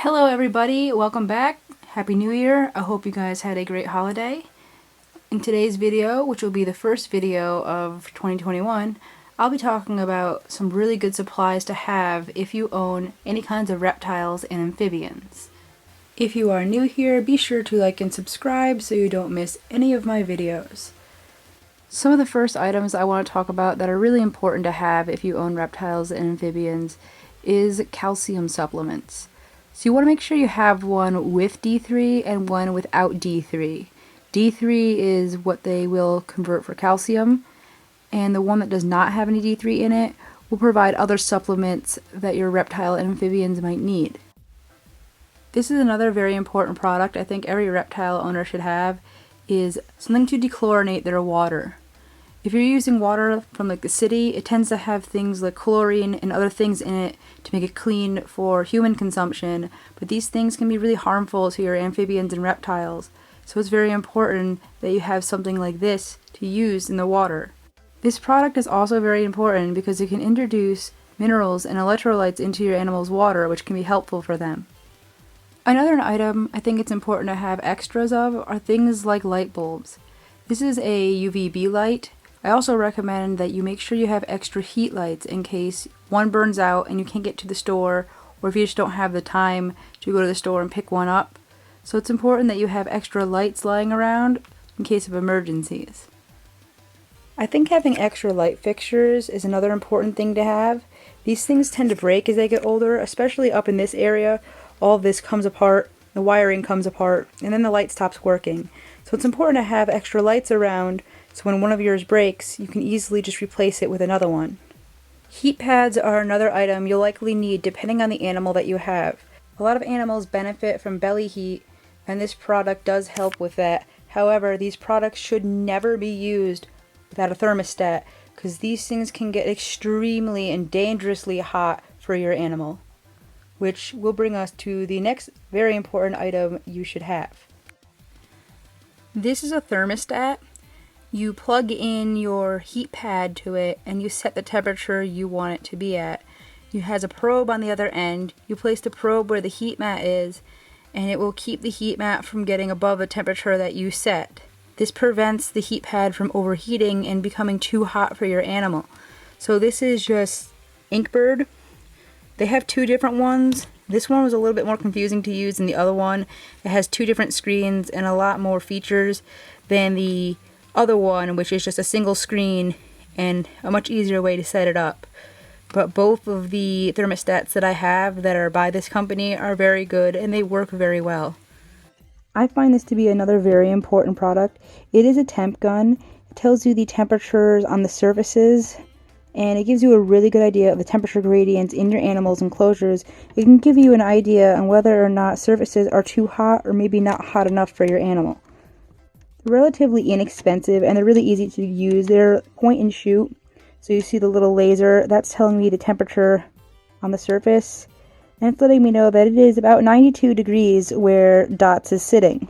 Hello everybody, welcome back. Happy New Year. I hope you guys had a great holiday. In today's video, which will be the first video of 2021, I'll be talking about some really good supplies to have if you own any kinds of reptiles and amphibians. If you are new here, be sure to like and subscribe so you don't miss any of my videos. Some of the first items I want to talk about that are really important to have if you own reptiles and amphibians is calcium supplements. So you want to make sure you have one with D3 and one without D3. D3 is what they will convert for calcium, and the one that does not have any D3 in it will provide other supplements that your reptile and amphibians might need. This is another very important product I think every reptile owner should have, is something to dechlorinate their water. If you're using water from like the city, it tends to have things like chlorine and other things in it to make it clean for human consumption, but these things can be really harmful to your amphibians and reptiles, so it's very important that you have something like this to use in the water. This product is also very important because it can introduce minerals and electrolytes into your animal's water, which can be helpful for them. Another item I think it's important to have extras of are things like light bulbs. This is a UVB light. I also recommend that you make sure you have extra heat lights in case one burns out and you can't get to the store, or if you just don't have the time to go to the store and pick one up. So it's important that you have extra lights lying around in case of emergencies. I think having extra light fixtures is another important thing to have. These things tend to break as they get older, especially up in this area. All of this comes apart, the wiring comes apart, and then the light stops working. So it's important to have extra lights around so when one of yours breaks, you can easily just replace it with another one. Heat pads are another item you'll likely need depending on the animal that you have. A lot of animals benefit from belly heat, and this product does help with that. However, these products should never be used without a thermostat, because these things can get extremely and dangerously hot for your animal. Which will bring us to the next very important item you should have. This is a thermostat. You plug in your heat pad to it and you set the temperature you want it to be at. It has a probe on the other end. You place the probe where the heat mat is, and it will keep the heat mat from getting above the temperature that you set. This prevents the heat pad from overheating and becoming too hot for your animal. So this is just Inkbird. They have two different ones. This one was a little bit more confusing to use than the other one. It has two different screens and a lot more features than the other one, which is just a single screen and a much easier way to set it up. But both of the thermostats that I have that are by this company are very good and they work very well. I find this to be another very important product. It is a temp gun. It tells you the temperatures on the surfaces, and it gives you a really good idea of the temperature gradients in your animal's enclosures. It can give you an idea on whether or not surfaces are too hot or maybe not hot enough for your animal. They're relatively inexpensive and they're really easy to use. They're point and shoot. So you see the little laser, that's telling me the temperature on the surface. And it's letting me know that it is about 92 degrees where Dots is sitting.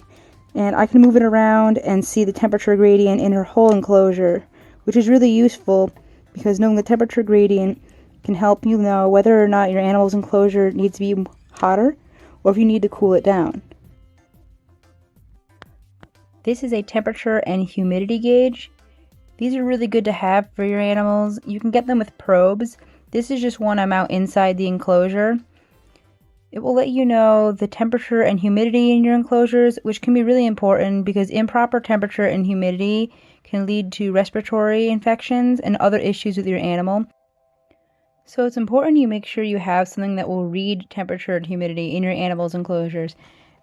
And I can move it around and see the temperature gradient in her whole enclosure, which is really useful because knowing the temperature gradient can help you know whether or not your animal's enclosure needs to be hotter or if you need to cool it down. This is a temperature and humidity gauge. These are really good to have for your animals. You can get them with probes. This is just one I mount inside the enclosure. It will let you know the temperature and humidity in your enclosures, which can be really important because improper temperature and humidity can lead to respiratory infections and other issues with your animal. So it's important you make sure you have something that will read temperature and humidity in your animal's enclosures.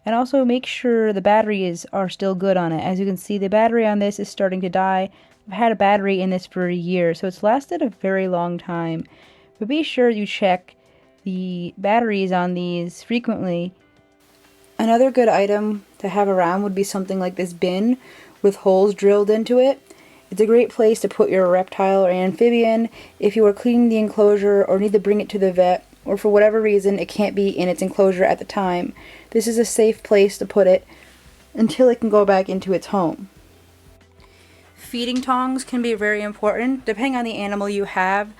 And also make sure the batteries are still good on it. As you can see, the battery on this is starting to die. I've had a battery in this for a year, so it's lasted a very long time. But be sure you check the batteries on these frequently. Another good item to have around would be something like this bin with holes drilled into it. It's a great place to put your reptile or amphibian if you are cleaning the enclosure or need to bring it to the vet, or for whatever reason it can't be in its enclosure at the time. This is a safe place to put it until it can go back into its home. Feeding tongs can be very important depending on the animal you have.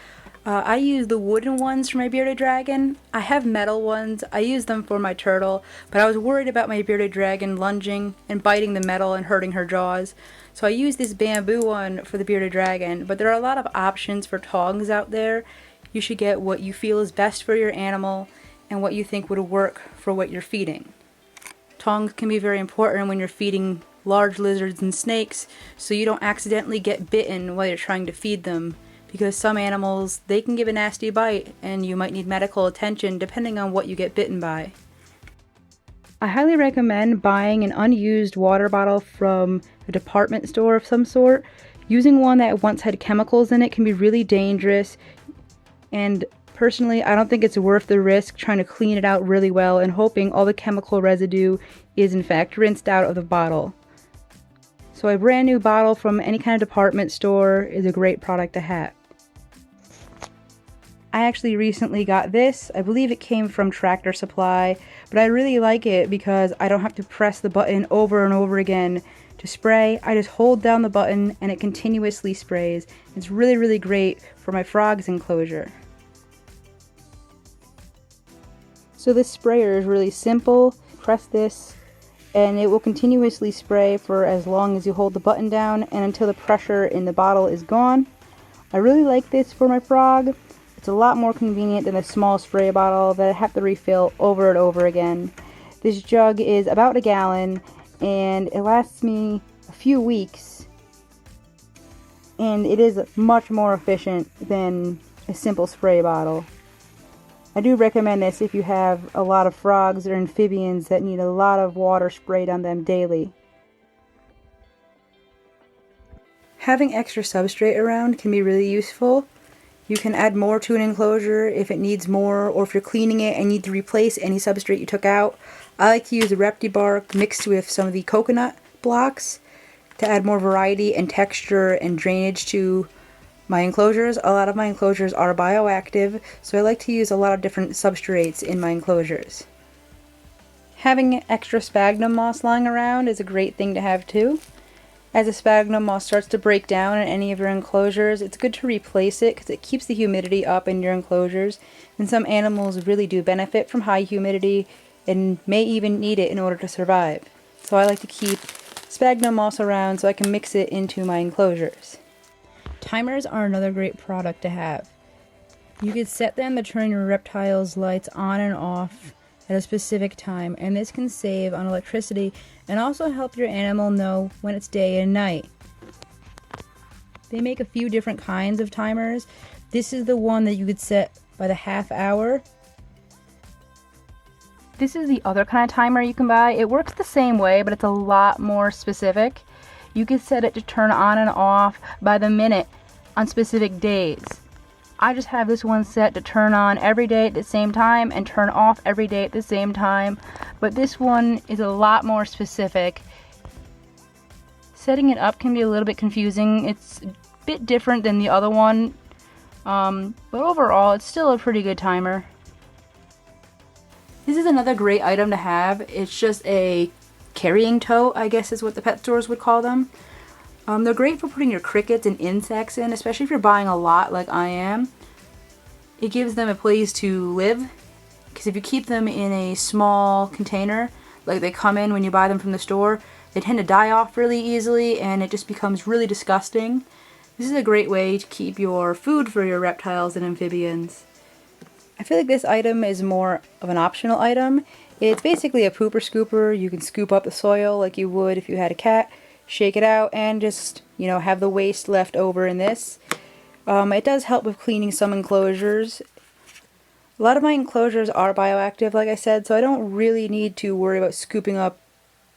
I use the wooden ones for my bearded dragon. I have metal ones. I use them for my turtle, but I was worried about my bearded dragon lunging and biting the metal and hurting her jaws. So I use this bamboo one for the bearded dragon, but there are a lot of options for tongs out there. You should get what you feel is best for your animal and what you think would work for what you're feeding. Tongs can be very important when you're feeding large lizards and snakes, so you don't accidentally get bitten while you're trying to feed them. Because some animals, they can give a nasty bite and you might need medical attention depending on what you get bitten by. I highly recommend buying an unused water bottle from a department store of some sort. Using one that once had chemicals in it can be really dangerous, and personally I don't think it's worth the risk trying to clean it out really well and hoping all the chemical residue is in fact rinsed out of the bottle. So a brand new bottle from any kind of department store is a great product to have. I actually recently got this. I believe it came from Tractor Supply, but I really like it because I don't have to press the button over and over again to spray. I just hold down the button and it continuously sprays. It's really, really great for my frogs enclosure. So this sprayer is really simple. Press this and it will continuously spray for as long as you hold the button down and until the pressure in the bottle is gone. I really like this for my frog. It's a lot more convenient than a small spray bottle that I have to refill over and over again. This jug is about a gallon and it lasts me a few weeks, and it is much more efficient than a simple spray bottle. I do recommend this if you have a lot of frogs or amphibians that need a lot of water sprayed on them daily. Having extra substrate around can be really useful. You can add more to an enclosure if it needs more, or if you're cleaning it and need to replace any substrate you took out. I like to use the Reptile bark mixed with some of the coconut blocks to add more variety and texture and drainage to my enclosures. A lot of my enclosures are bioactive, so I like to use a lot of different substrates in my enclosures. Having extra sphagnum moss lying around is a great thing to have too. As the sphagnum moss starts to break down in any of your enclosures, it's good to replace it because it keeps the humidity up in your enclosures, and some animals really do benefit from high humidity and may even need it in order to survive. So I like to keep sphagnum moss around so I can mix it into my enclosures. Timers are another great product to have. You could set them to turn your reptile's lights on and off at a specific time, and this can save on electricity and also help your animal know when it's day and night. They make a few different kinds of timers. This is the one that you could set by the half hour. This is the other kind of timer you can buy. It works the same way, but it's a lot more specific. You can set it to turn on and off by the minute on specific days. I just have this one set to turn on every day at the same time and turn off every day at the same time, but this one is a lot more specific. Setting it up can be a little bit confusing. It's a bit different than the other one, but overall it's still a pretty good timer. This is another great item to have. It's just a carrying tote, I guess is what the pet stores would call them. They're great for putting your crickets and insects in, especially if you're buying a lot like I am. It gives them a place to live, because if you keep them in a small container, like they come in when you buy them from the store, they tend to die off really easily and it just becomes really disgusting. This is a great way to keep your food for your reptiles and amphibians. I feel like this item is more of an optional item. It's basically a pooper scooper. You can scoop up the soil like you would if you had a cat, shake it out, and just, have the waste left over in this. It does help with cleaning some enclosures. A lot of my enclosures are bioactive, like I said, so I don't really need to worry about scooping up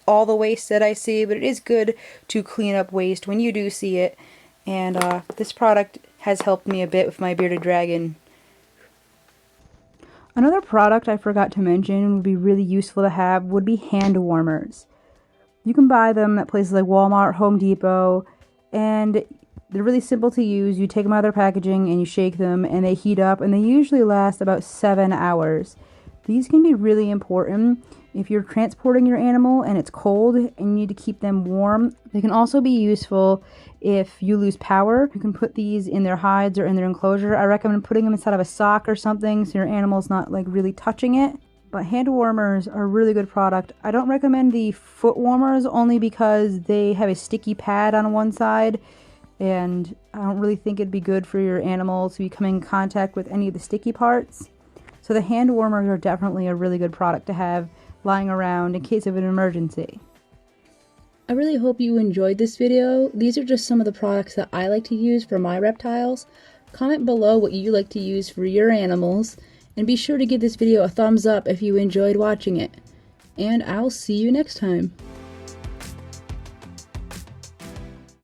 all the waste that I see, but it is good to clean up waste when you do see it, and this product has helped me a bit with my bearded dragon. Another product I forgot to mention would be really useful to have would be hand warmers. You can buy them at places like Walmart, Home Depot, and they're really simple to use. You take them out of their packaging and you shake them and they heat up, and they usually last about 7 hours. These can be really important If you're transporting your animal and it's cold and you need to keep them warm, they can also be useful if you lose power. You can put these in their hides or in their enclosure. I recommend putting them inside of a sock or something so your animal's not like really touching it. But hand warmers are a really good product. I don't recommend the foot warmers only because they have a sticky pad on one side, and I don't really think it'd be good for your animal to be coming in contact with any of the sticky parts. So the hand warmers are definitely a really good product to have lying around in case of an emergency. I really hope you enjoyed this video. These are just some of the products that I like to use for my reptiles. Comment below what you like to use for your animals, and be sure to give this video a thumbs up if you enjoyed watching it. And I'll see you next time.